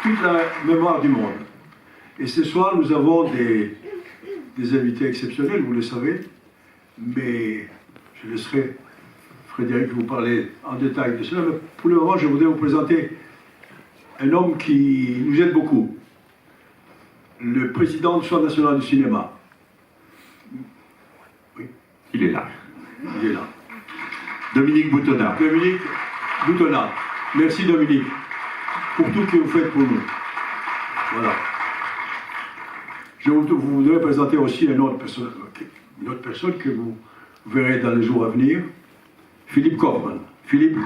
Toute la mémoire du monde. Et ce soir, nous avons des invités exceptionnels, vous le savez, mais je laisserai Frédéric vous parler en détail de cela. Mais pour le moment, je voudrais vous présenter un homme qui nous aide beaucoup, le président du Centre national du cinéma. Oui, il est là. Il est là. Dominique Boutonnat. Dominique Boutonnat. Merci Dominique pour tout ce que vous faites pour nous. Voilà. Je vous voudrais présenter aussi une autre personne que vous verrez dans les jours à venir, Philippe Kaufmann. Philippe.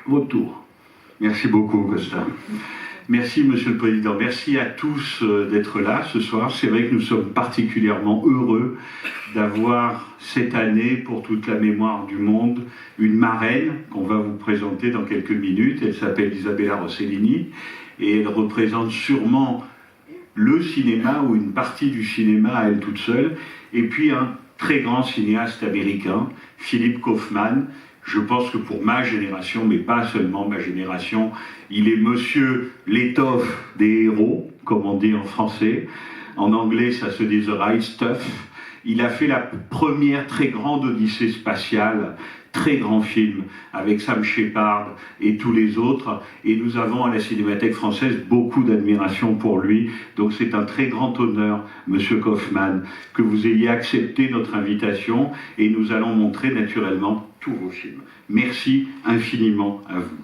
Votre tour. Merci beaucoup, Costa. Merci, Monsieur le Président. Merci à tous d'être là ce soir. C'est vrai que nous sommes particulièrement heureux d'avoir cette année, pour toute la mémoire du monde, une marraine qu'on va vous présenter dans quelques minutes. Elle s'appelle Isabella Rossellini et elle représente sûrement le cinéma ou une partie du cinéma à elle toute seule. Et puis un très grand cinéaste américain, Philippe Kaufman. Je pense que pour ma génération, mais pas seulement ma génération, il est monsieur l'étoffe des héros, comme on dit en français. En anglais, ça se dit The Right Stuff. Il a fait la première très grande odyssée spatiale, très grand film, avec Sam Shepard et tous les autres. Et nous avons à la Cinémathèque française beaucoup d'admiration pour lui. Donc c'est un très grand honneur, monsieur Kaufman, que vous ayez accepté notre invitation. Et nous allons montrer naturellement tous vos films. Merci infiniment à vous.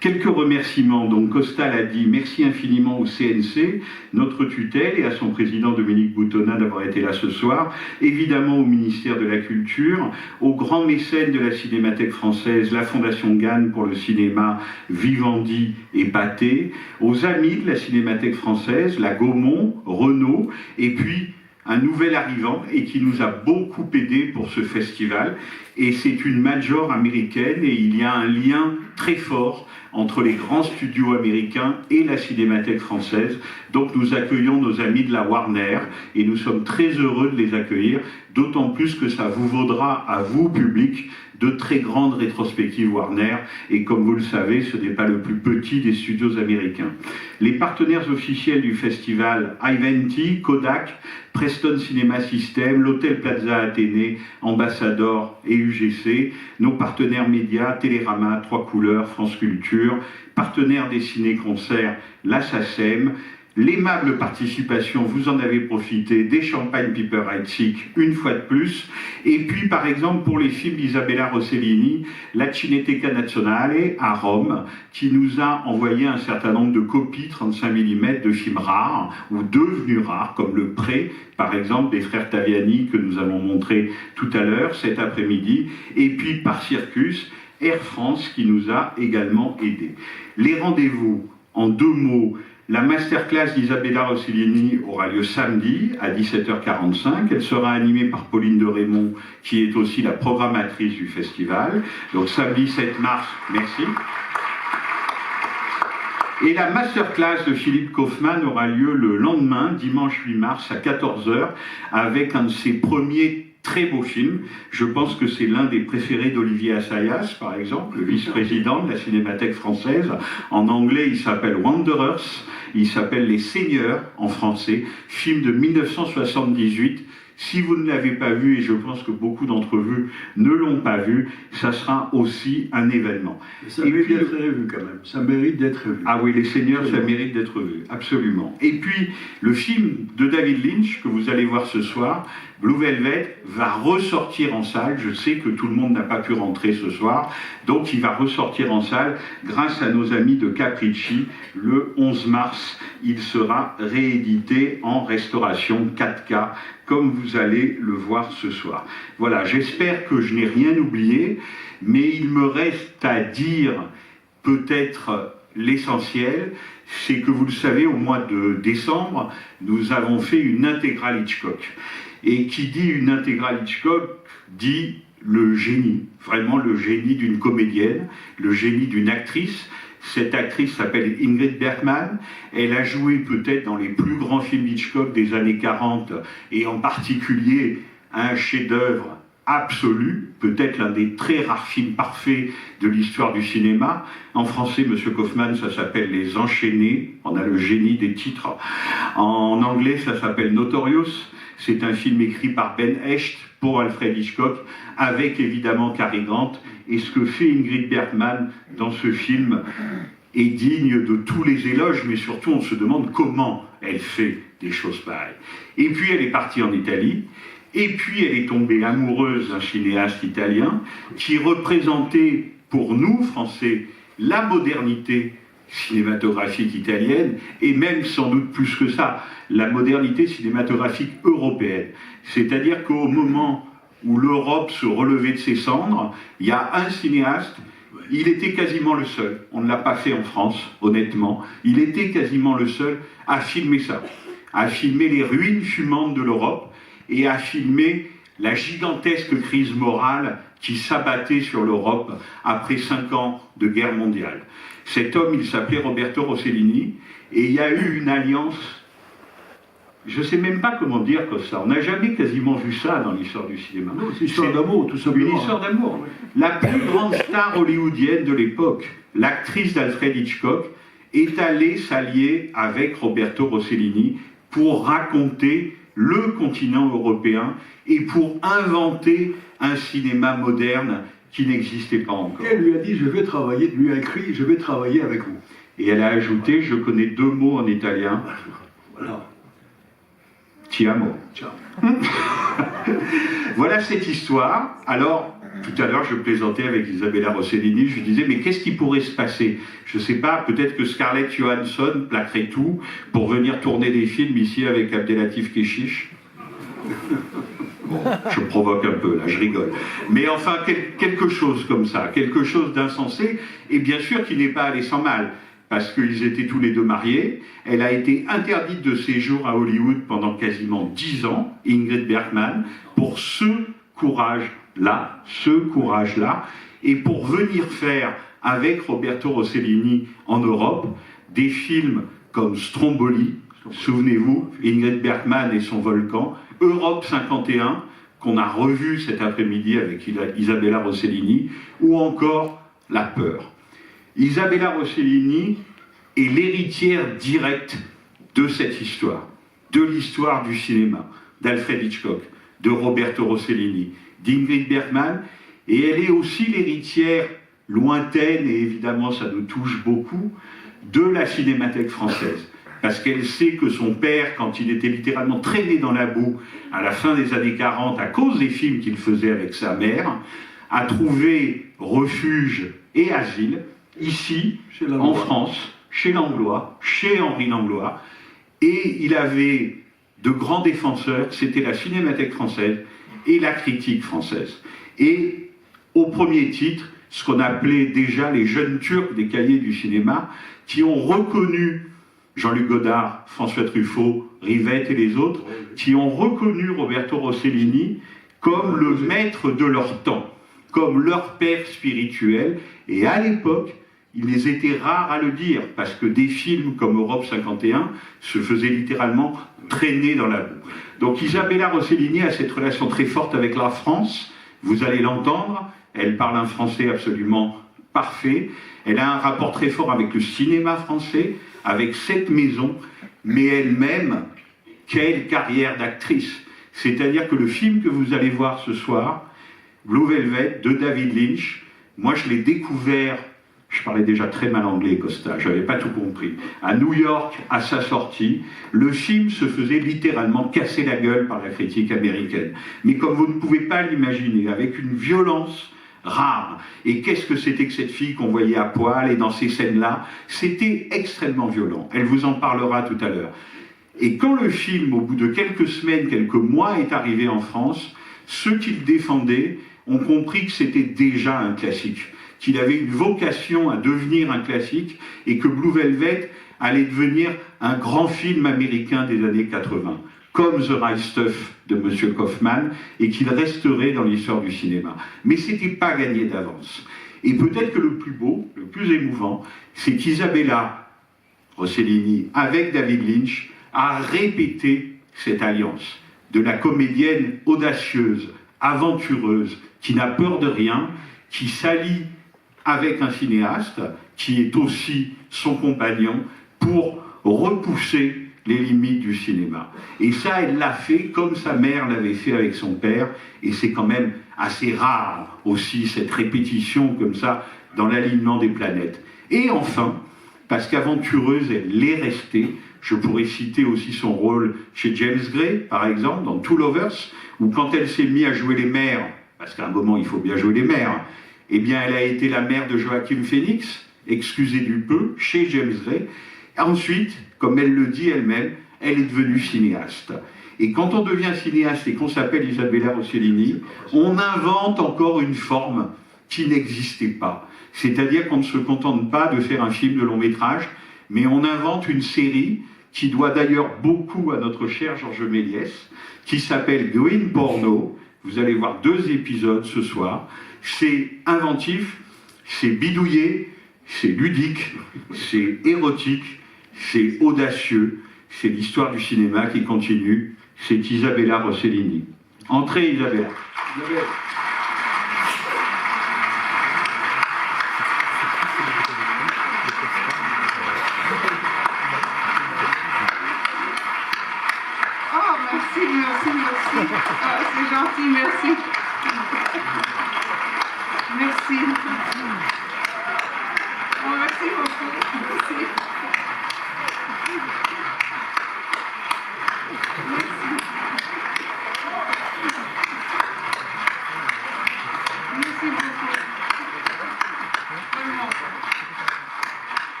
Quelques remerciements. Donc Costa l'a dit, merci infiniment au CNC, notre tutelle, et à son président Dominique Boutonnat d'avoir été là ce soir. Évidemment au ministère de la Culture, aux grands mécènes de la Cinémathèque française, la Fondation Gann pour le cinéma, Vivendi et Pathé, aux amis de la Cinémathèque française, la Gaumont, Renault, et puis un nouvel arrivant et qui nous a beaucoup aidé pour ce festival. Et c'est une major américaine et il y a un lien très fort entre les grands studios américains et la Cinémathèque française. Donc nous accueillons nos amis de la Warner et nous sommes très heureux de les accueillir, d'autant plus que ça vous vaudra à vous, public, de très grandes rétrospectives Warner, et comme vous le savez, ce n'est pas le plus petit des studios américains. Les partenaires officiels du festival, Iventi, Kodak, Preston Cinema System, l'Hôtel Plaza Athénée, Ambassador et UGC, nos partenaires médias, Télérama, Trois Couleurs, France Culture, partenaires des ciné-concerts, la SACEM, l'aimable participation, vous en avez profité, des Champagne Piper Heidsieck, une fois de plus. Et puis, par exemple, pour les films d'Isabella Rossellini, la Cineteca Nazionale à Rome, qui nous a envoyé un certain nombre de copies 35 mm de films rares, ou devenus rares, comme Le Pré, par exemple, des frères Taviani, que nous allons montrer tout à l'heure, cet après-midi. Et puis, par Circus, Air France, qui nous a également aidés. Les rendez-vous, en deux mots. La masterclass d'Isabella Rossellini aura lieu samedi à 17h45. Elle sera animée par Pauline de Raymond, qui est aussi la programmatrice du festival. Donc samedi 7 mars, merci. Et la masterclass de Philippe Kaufman aura lieu le lendemain, dimanche 8 mars à 14h, avec un de ses premiers très beau film. Je pense que c'est l'un des préférés d'Olivier Assayas, par exemple, le vice-président de la Cinémathèque française. En anglais, il s'appelle Wanderers. Il s'appelle Les Seigneurs, en français. Film de 1978. Si vous ne l'avez pas vu, et je pense que beaucoup d'entre vous ne l'ont pas vu, ça sera aussi un événement. Ça mérite d'être revu quand même. Ça mérite d'être revu. Ah oui, Les Seigneurs, ça mérite d'être vu, absolument. Et puis, le film de David Lynch, que vous allez voir ce soir, Blue Velvet, va ressortir en salle. Je sais que tout le monde n'a pas pu rentrer ce soir, donc il va ressortir en salle grâce à nos amis de Capricci. Le 11 mars, il sera réédité en restauration 4K, comme vous allez le voir ce soir. Voilà, j'espère que je n'ai rien oublié, mais il me reste à dire peut-être l'essentiel, c'est que vous le savez, au mois de décembre, nous avons fait une intégrale Hitchcock. Et qui dit une intégrale Hitchcock dit le génie, vraiment le génie d'une comédienne, le génie d'une actrice. Cette actrice s'appelle Ingrid Bergman. Elle a joué peut-être dans les plus grands films Hitchcock des années 40, et en particulier un chef-d'œuvre absolu, peut-être l'un des très rares films parfaits de l'histoire du cinéma. En français, Monsieur Kaufman, ça s'appelle Les Enchaînés. On a le génie des titres. En anglais, ça s'appelle Notorious. C'est un film écrit par Ben Hecht pour Alfred Hitchcock, avec évidemment Cary Grant. Et ce que fait Ingrid Bergman dans ce film est digne de tous les éloges, mais surtout on se demande comment elle fait des choses pareilles. Et puis elle est partie en Italie. Et puis elle est tombée amoureuse d'un cinéaste italien qui représentait pour nous, Français, la modernité cinématographique italienne, et même sans doute plus que ça, la modernité cinématographique européenne. C'est-à-dire qu'au moment où l'Europe se relevait de ses cendres, il y a un cinéaste, il était quasiment le seul, on ne l'a pas fait en France, honnêtement, il était quasiment le seul à filmer ça, à filmer les ruines fumantes de l'Europe, et à filmer la gigantesque crise morale qui s'abattait sur l'Europe après 5 ans de guerre mondiale. Cet homme, il s'appelait Roberto Rossellini, et il y a eu une alliance, je ne sais même pas comment dire comme ça, on n'a jamais quasiment vu ça dans l'histoire du cinéma. Non, c'est une histoire d'amour, tout simplement. Une histoire d'amour. La plus grande star hollywoodienne de l'époque, l'actrice d'Alfred Hitchcock, est allée s'allier avec Roberto Rossellini pour raconter le continent européen et pour inventer un cinéma moderne qui n'existait pas encore. Et elle lui a dit, lui a écrit, je vais travailler avec vous. Et elle a ajouté, je connais 2 mots en italien. Voilà. Ti amo. Ciao. Voilà cette histoire. Alors, tout à l'heure, je plaisantais avec Isabella Rossellini, je lui disais, mais qu'est-ce qui pourrait se passer? Je ne sais pas, peut-être que Scarlett Johansson plaquerait tout pour venir tourner des films ici avec Abdelatif Kechiche. Bon, je provoque un peu, là, je rigole. Mais enfin, quelque chose comme ça, quelque chose d'insensé, et bien sûr qui n'est pas allé sans mal, parce qu'ils étaient tous les deux mariés. Elle a été interdite de séjour à Hollywood pendant quasiment 10 ans, Ingrid Bergman, pour ce courage-là, et pour venir faire avec Roberto Rossellini en Europe des films comme Stromboli, souvenez-vous, Ingrid Bergman et son volcan, Europe 51, qu'on a revu cet après-midi avec Isabella Rossellini, ou encore La Peur. Isabella Rossellini est l'héritière directe de cette histoire, de l'histoire du cinéma, d'Alfred Hitchcock, de Roberto Rossellini, d'Ingrid Bergman, et elle est aussi l'héritière lointaine, et évidemment ça nous touche beaucoup, de la Cinémathèque française. Parce qu'elle sait que son père, quand il était littéralement traîné dans la boue à la fin des années 40 à cause des films qu'il faisait avec sa mère, a trouvé refuge et asile ici, en France, chez Langlois, chez Henri Langlois, et il avait de grands défenseurs, c'était la Cinémathèque française et la critique française. Et au premier titre, ce qu'on appelait déjà les jeunes Turcs des cahiers du cinéma, qui ont reconnu Jean-Luc Godard, François Truffaut, Rivette et les autres, qui ont reconnu Roberto Rossellini comme le maître de leur temps, comme leur père spirituel. Et à l'époque, ils étaient rares à le dire, parce que des films comme Europe 51 se faisaient littéralement traîner dans la boue. Donc Isabella Rossellini a cette relation très forte avec la France, vous allez l'entendre, elle parle un français absolument parfait, elle a un rapport très fort avec le cinéma français, avec cette maison, mais elle-même, quelle carrière d'actrice. C'est-à-dire que le film que vous allez voir ce soir, Blue Velvet, de David Lynch, moi je l'ai découvert, je parlais déjà très mal anglais, Costa, je n'avais pas tout compris, à New York, à sa sortie, le film se faisait littéralement casser la gueule par la critique américaine. Mais comme vous ne pouvez pas l'imaginer, avec une violence rare. Et qu'est-ce que c'était que cette fille qu'on voyait à poil et dans ces scènes-là? C'était extrêmement violent. Elle vous en parlera tout à l'heure. Et quand le film, au bout de quelques semaines, quelques mois, est arrivé en France, ceux qui le défendaient ont compris que c'était déjà un classique, qu'il avait une vocation à devenir un classique et que Blue Velvet allait devenir un grand film américain des années 80. Comme The Right Stuff de M. Kaufman, et qu'il resterait dans l'histoire du cinéma. Mais ce n'était pas gagné d'avance. Et peut-être que le plus beau, le plus émouvant, c'est qu'Isabella Rossellini, avec David Lynch, a répété cette alliance de la comédienne audacieuse, aventureuse, qui n'a peur de rien, qui s'allie avec un cinéaste, qui est aussi son compagnon, pour repousser les limites du cinéma. Et ça, elle l'a fait comme sa mère l'avait fait avec son père, et c'est quand même assez rare aussi, cette répétition comme ça, dans l'alignement des planètes. Et enfin, parce qu'aventureuse, elle l'est restée, je pourrais citer aussi son rôle chez James Gray, par exemple, dans Two Lovers, où quand elle s'est mise à jouer les mères, parce qu'à un moment, il faut bien jouer les mères, eh bien, elle a été la mère de Joaquin Phoenix, excusez du peu, chez James Gray. Ensuite, comme elle le dit elle-même, elle est devenue cinéaste. Et quand on devient cinéaste et qu'on s'appelle Isabella Rossellini, on invente encore une forme qui n'existait pas. C'est-à-dire qu'on ne se contente pas de faire un film de long métrage, mais on invente une série qui doit d'ailleurs beaucoup à notre cher Georges Méliès, qui s'appelle Green Porno. Vous allez voir 2 épisodes ce soir. C'est inventif, c'est bidouillé, c'est ludique, c'est érotique, c'est audacieux. C'est l'histoire du cinéma qui continue. C'est Isabella Rossellini. Entrez, Isabella. Oh, merci. Ah, c'est gentil, merci. Merci. Oh, merci beaucoup. Merci. Merci beaucoup. Vraiment.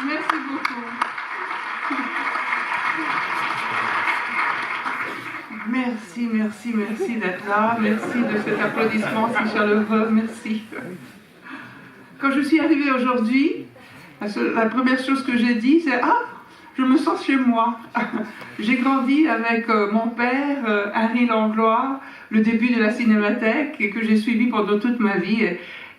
Merci beaucoup. Merci d'être là. Merci de cet applaudissement si chaleureux. Merci. Quand je suis arrivée aujourd'hui, la première chose que j'ai dit, c'est « Ah, je me sens chez moi ». J'ai grandi avec mon père, Henri Langlois, le début de la Cinémathèque, et que j'ai suivi pendant toute ma vie.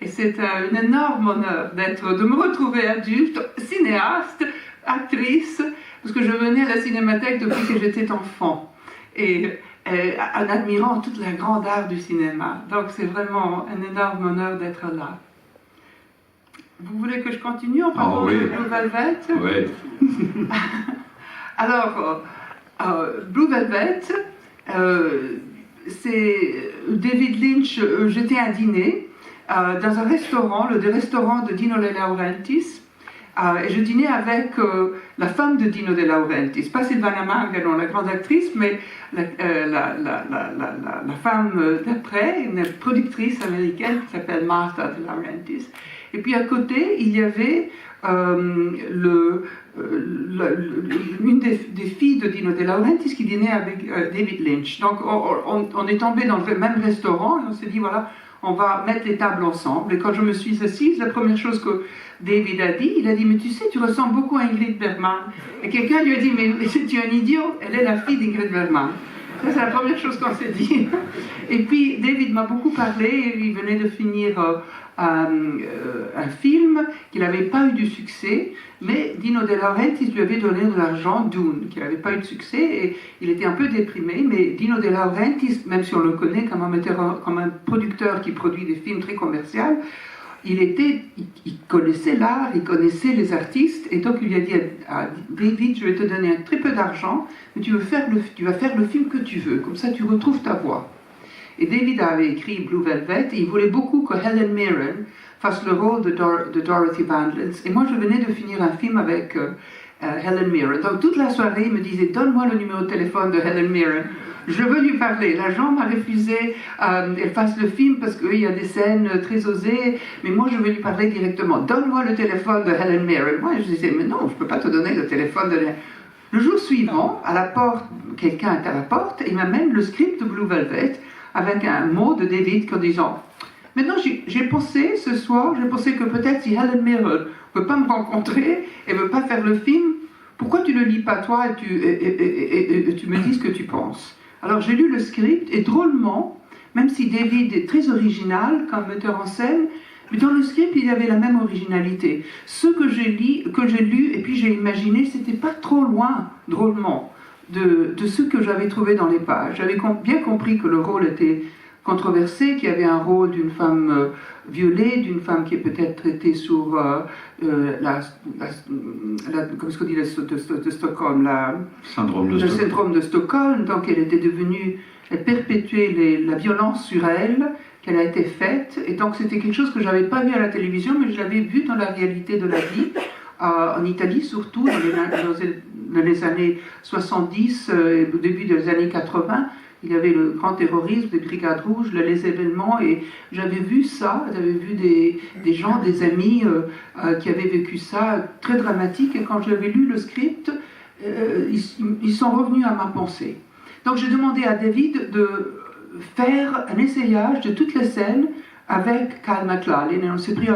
Et c'est un énorme honneur de me retrouver adulte, cinéaste, actrice, parce que je venais à la Cinémathèque depuis que j'étais enfant. Et en admirant toute la grande art du cinéma. Donc c'est vraiment un énorme honneur d'être là. Vous voulez que je continue en parlant de Blue Velvet? Oui. Alors, Blue Velvet, c'est David Lynch. J'étais à un dîner dans un restaurant, le restaurant de Dino De Laurentiis, et je dînais avec la femme de Dino De Laurentiis, pas Silvana Magano, la grande actrice, mais la femme d'après, une productrice américaine qui s'appelle Martha De Laurentiis. Et puis à côté, il y avait une des filles de Dino De Laurentiis qui dînait avec David Lynch. Donc on est tombé dans le même restaurant et on s'est dit voilà, on va mettre les tables ensemble. Et quand je me suis assise, la première chose que David a dit, il a dit « Mais tu sais, tu ressembles beaucoup à Ingrid Bergman ». Et quelqu'un lui a dit « Mais tu es un idiot, elle est la fille d'Ingrid Bergman ». Ça, c'est la première chose qu'on s'est dit. Et puis, David m'a beaucoup parlé. Il venait de finir un film qui n'avait pas eu du succès, mais Dino De Laurentiis lui avait donné de l'argent, Dune, qui n'avait pas eu de succès, et il était un peu déprimé, mais Dino De Laurentiis, même si on le connaît comme un producteur qui produit des films très commerciaux, il connaissait l'art, il connaissait les artistes, et donc il lui a dit à David, je vais te donner un très peu d'argent, mais tu vas faire le film que tu veux, comme ça tu retrouves ta voix. Et David avait écrit Blue Velvet, et il voulait beaucoup que Helen Mirren fasse le rôle de Dorothy Vandlitz. Et moi, je venais de finir un film avec Helen Mirren. Donc toute la soirée, il me disait, donne-moi le numéro de téléphone de Helen Mirren. Je veux lui parler. L'agent m'a refusé qu'elle fasse le film parce qu'il y a des scènes très osées, mais moi, je veux lui parler directement. Donne-moi le téléphone de Helen Mirren. Moi, je disais, mais non, je ne peux pas te donner le téléphone de Helen. Le jour suivant, à la porte, quelqu'un est à la porte et m'amène le script de Blue Velvet avec un mot de David en disant « Maintenant, j'ai pensé ce soir, j'ai pensé que peut-être si Helen Mirren ne veut pas me rencontrer et ne veut pas faire le film, pourquoi tu ne le lis pas toi et tu me dis ce que tu penses ?» Alors j'ai lu le script et drôlement, même si David est très original comme metteur en scène, Mais dans le script, il y avait la même originalité. Ce que j'ai lu et puis j'ai imaginé, c'était pas trop loin, drôlement, de ce que j'avais trouvé dans les pages. J'avais bien compris que le rôle était controversé, qu'il y avait un rôle d'une femme violée, d'une femme qui est peut-être était sur comme ce qu'on dit de Stockholm, le syndrome de Stockholm. Donc elle était devenue, elle perpétuait la violence sur elle, qu'elle a été faite, et donc c'était quelque chose que je n'avais pas vu à la télévision, mais je l'avais vu dans la réalité de la vie, en Italie surtout, dans les années 70, au début des années 80. Il y avait le grand terrorisme, les brigades rouges, les événements, et j'avais vu ça, j'avais vu des gens, des amis qui avaient vécu ça, très dramatique, et quand j'avais lu le script, ils sont revenus à ma pensée. Donc j'ai demandé à David de faire un essayage de toutes les scènes avec Kyle MacLachlan, et on s'est pris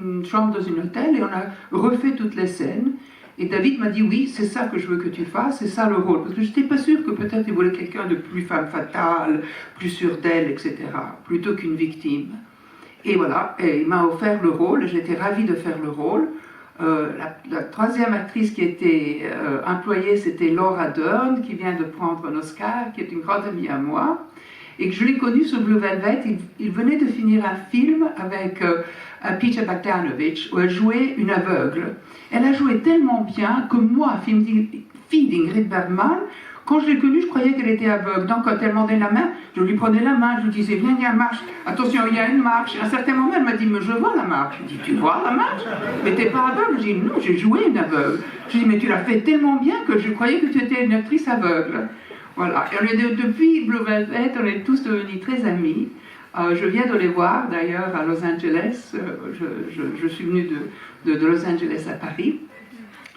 une chambre dans un hôtel, et on a refait toutes les scènes. Et David m'a dit, oui, c'est ça que je veux que tu fasses, c'est ça le rôle. Parce que je n'étais pas sûre que peut-être il voulait quelqu'un de plus femme fatale, plus sûre d'elle, etc., plutôt qu'une victime. Et voilà, et il m'a offert le rôle, j'étais ravie de faire le rôle. La troisième actrice qui était employée, c'était Laura Dern, qui vient de prendre un Oscar, qui est une grande amie à moi. Et que je l'ai connue sur Blue Velvet, il venait de finir un film avec Peter Bogdanovich, où elle jouait une aveugle. Elle a joué tellement bien que moi, fille d'Ingrid Bergman, quand je l'ai connue, je croyais qu'elle était aveugle. Donc quand elle demandait la main, je lui prenais la main, je lui disais, viens, il y a une marche, attention, il y a une marche. Et à un certain moment, elle m'a dit, mais je vois la marche. Je dis, tu vois la marche? Mais t'es pas aveugle? Je dis, non, j'ai joué une aveugle. Je dis, mais tu l'as fait tellement bien que je croyais que tu étais une actrice aveugle. Voilà, et depuis Blue Velvet, on est tous devenus très amis. Je viens de les voir d'ailleurs à Los Angeles. Je suis venue de Los Angeles à Paris.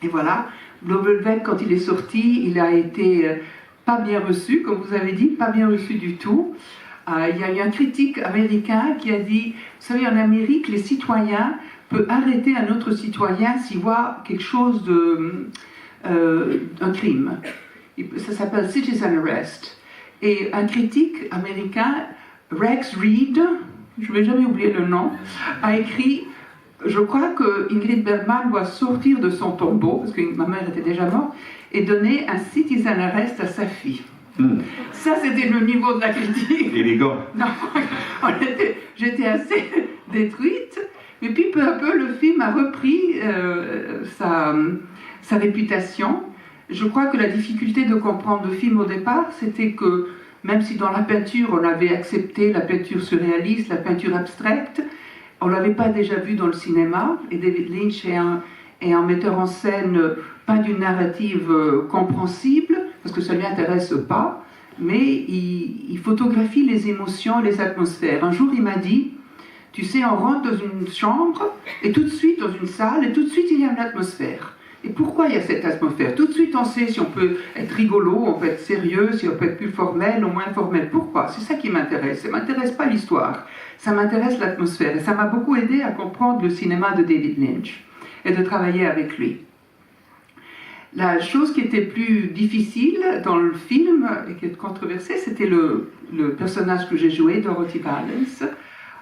Et voilà, Blue Velvet, quand il est sorti, il a été pas bien reçu, comme vous avez dit, pas bien reçu du tout. Il y a eu un critique américain qui a dit, vous savez, en Amérique, les citoyens peuvent arrêter un autre citoyen s'il voit quelque chose un crime. Ça s'appelle Citizen Arrest. Et un critique américain, Rex Reed, je ne vais jamais oublier le nom, a écrit, je crois que Ingrid Bergman doit sortir de son tombeau, parce que ma mère était déjà morte, et donner un Citizen Arrest à sa fille. Ça, c'était le niveau de la critique. Élégant. Non, j'étais assez détruite. Mais puis peu à peu, le film a repris sa réputation. Je crois que la difficulté de comprendre le film au départ, c'était que même si dans la peinture, on avait accepté la peinture surréaliste, la peinture abstraite, on ne l'avait pas déjà vu dans le cinéma. Et David Lynch est un metteur en scène, pas d'une narrative compréhensible, parce que ça ne lui intéresse pas, mais il photographie les émotions, les atmosphères. Un jour, il m'a dit, tu sais, on rentre dans une chambre, et tout de suite dans une salle, et tout de suite, il y a une atmosphère. Et pourquoi il y a cette atmosphère? Tout de suite, on sait si on peut être rigolo, on peut être sérieux, si on peut être plus formel ou moins formel. Pourquoi? C'est ça qui m'intéresse. Ça ne m'intéresse pas l'histoire. Ça m'intéresse l'atmosphère. Et ça m'a beaucoup aidé à comprendre le cinéma de David Lynch et de travailler avec lui. La chose qui était plus difficile dans le film et qui est controversée, c'était le personnage que j'ai joué, Dorothy Valens,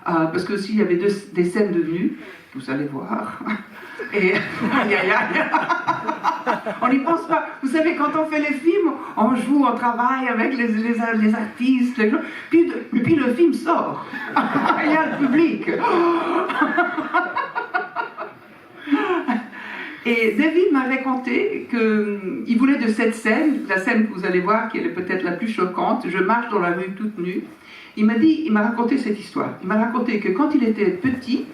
parce que s'il y avait des scènes de nu, vous allez voir. Et on n'y pense pas. Vous savez, quand on fait les films, on joue, on travaille avec les artistes, puis le film sort. Il y a le public. Et David m'a raconté qu'il voulait de cette scène, la scène que vous allez voir, qui est peut-être la plus choquante. Je marche dans la rue toute nue. Il m'a raconté cette histoire. Il m'a raconté que quand il était petit,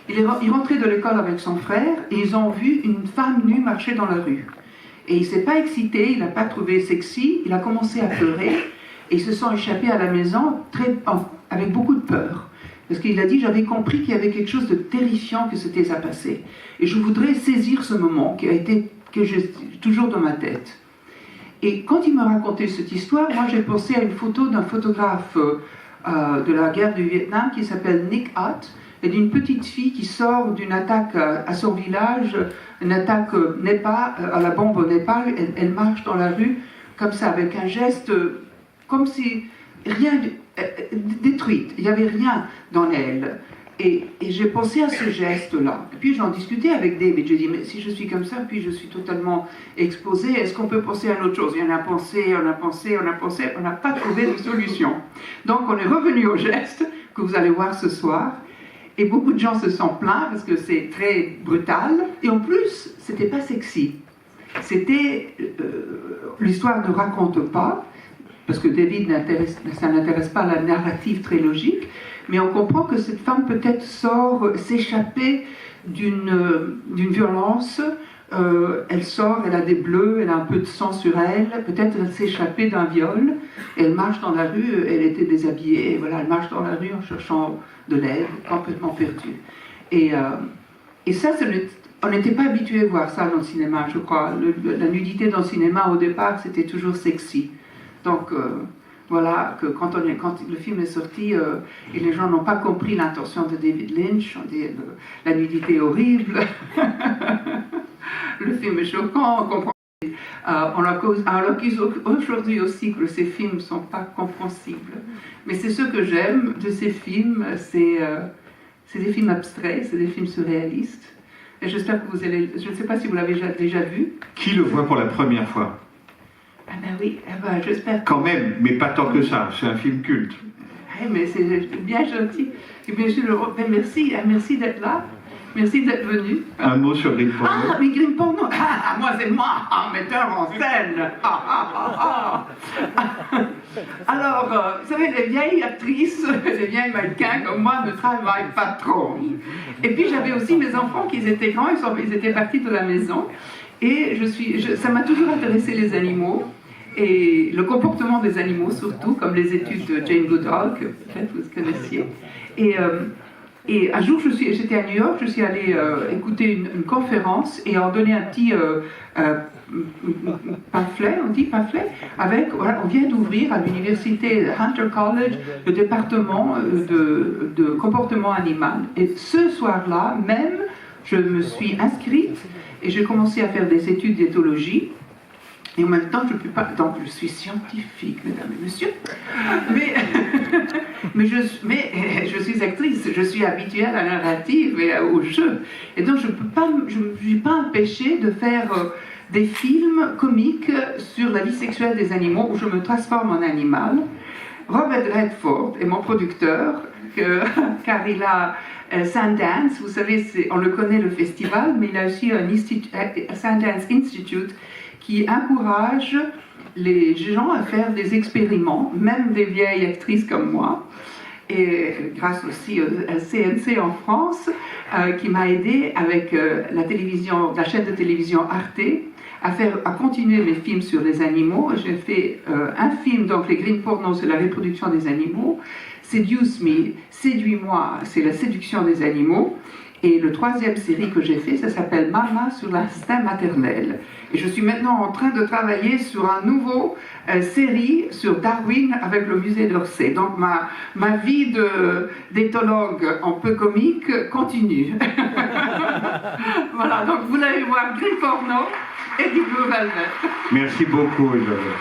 il rentrait de l'école avec son frère et ils ont vu une femme nue marcher dans la rue. Et il ne s'est pas excité, il n'a pas trouvé sexy, il a commencé à pleurer et ils se sont échappés à la maison avec beaucoup de peur. Parce qu'il a dit, j'avais compris qu'il y avait quelque chose de terrifiant que c'était à passer. Et je voudrais saisir ce moment que j'ai toujours dans ma tête. Et quand il m'a raconté cette histoire, moi j'ai pensé à une photo d'un photographe de la guerre du Vietnam qui s'appelle Nick Hutt, et d'une petite fille qui sort d'une attaque à son village, une attaque à la bombe au Népal. Elle marche dans la rue comme ça, avec un geste comme si rien détruite, il n'y avait rien dans elle. Et j'ai pensé à ce geste-là. Et puis j'en discutais avec David. J'ai dit, mais si je suis comme ça, puis je suis totalement exposée, est-ce qu'on peut penser à une autre chose? Et on a pensé, on n'a pas trouvé de solution. Donc on est revenu au geste que vous allez voir ce soir. Et beaucoup de gens se sont plaints parce que c'est très brutal. Et en plus, c'était pas sexy. C'était... l'histoire ne raconte pas, parce que David ça n'intéresse pas la narrative très logique, mais on comprend que cette femme peut-être sort s'échapper d'une violence, elle sort, elle a des bleus, elle a un peu de sang sur elle, peut-être elle s'est échappée d'un viol, elle marche dans la rue, elle était déshabillée, et voilà, elle marche dans la rue en cherchant de l'aide, complètement perdue. Et ça, on n'était pas habitué à voir ça dans le cinéma, je crois. La nudité dans le cinéma, au départ, c'était toujours sexy. Donc, voilà, que quand le film est sorti et les gens n'ont pas compris l'intention de David Lynch, on dit la nudité est horrible, le film est choquant, on comprend. On accuse aujourd'hui aussi que ces films ne sont pas compréhensibles. Mais c'est ce que j'aime de ces films, c'est des films abstraits, c'est des films surréalistes. Et j'espère que vous allez... Je ne sais pas si vous l'avez déjà vu. Qui le voit pour la première fois? Ah ben oui, j'espère. Quand même, mais pas tant que ça, c'est un film culte. Oui, mais c'est bien gentil. Et bien sûr, merci d'être là. Merci d'être venu. Un mot sur Green Porno. Ah, mais Green Porno. Moi, c'est moi, metteur en scène. Alors, vous savez, les vieilles actrices, les vieilles mannequins comme moi ne travaillent pas trop. Et puis, j'avais aussi mes enfants qui étaient grands, ils étaient partis de la maison. Et ça m'a toujours intéressé les animaux. Et le comportement des animaux, surtout, comme les études de Jane Goodall, que peut-être vous connaissiez. Et un jour, j'étais à New York, je suis allée écouter une conférence et on donnait un petit pamphlet, voilà, on vient d'ouvrir à l'université Hunter College le département de comportement animal. Et ce soir-là, même, je me suis inscrite et j'ai commencé à faire des études d'éthologie. Et en même temps, je ne peux pas... Donc, je suis scientifique, mesdames et messieurs. Mais je suis actrice, je suis habituée à la narrative et au jeu. Et donc, je ne suis pas empêchée de faire des films comiques sur la vie sexuelle des animaux où je me transforme en animal. Robert Redford est mon producteur, car il a Sundance, vous savez, on le connaît, le festival, mais il a aussi un Sundance Institute qui encourage les gens à faire des expériments, même des vieilles actrices comme moi, et grâce aussi à CNC en France, qui m'a aidé avec la chaîne de télévision Arte, à continuer mes films sur les animaux. J'ai fait un film, donc les Green Porno, c'est la reproduction des animaux. Seduce Me, séduis-moi, c'est la séduction des animaux. Et le troisième série que j'ai fait, ça s'appelle Mama sur l'instinct maternel. Et je suis maintenant en train de travailler sur un nouveau série sur Darwin avec le musée d'Orsay. Donc ma vie d'éthologue un peu comique continue. Voilà, donc vous allez voir Green Porno et du Blue Velvet. Merci beaucoup, Isabelle.